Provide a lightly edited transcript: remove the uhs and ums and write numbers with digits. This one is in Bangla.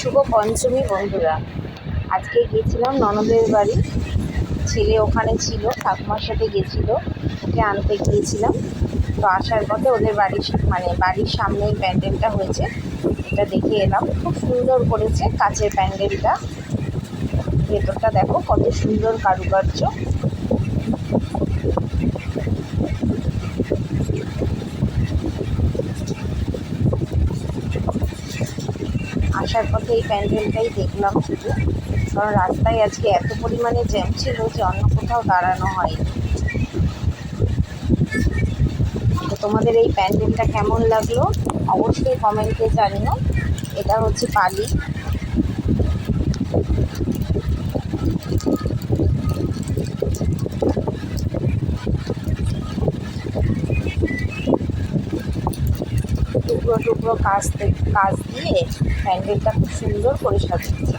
শুভ পঞ্চমী বন্ধুরা। আজকে গিয়েছিলাম ননদের বাড়ি, ছেলে ওখানে ছিল, ঠাকুমার সাথে গেছিলো, ওকে আনতে গিয়েছিলাম। তো আসার পথে ওদের বাড়ির সামনেই প্যান্ডেলটা হয়েছে, এটা দেখে এলাম। খুব সুন্দর করেছে কাচের প্যান্ডেলটা, ভেতরটা দেখো কত সুন্দর কারুকার্য। আসার পথে এই প্যান্ডেলটাই দেখলাম শুধু, কারণ রাস্তায় আজকে এত পরিমাণে জ্যাম ছিল যে অন্য কোথাও দাঁড়ানো হয়নি। তো তোমাদের এই প্যান্ডেলটা কেমন লাগলো অবশ্যই কমেন্টে জানিও। এটা হচ্ছে পালি। টুকরো টুকরো কাজ দিয়ে প্যান্ডেলটা খুব সুন্দর করে সাজিয়েছে।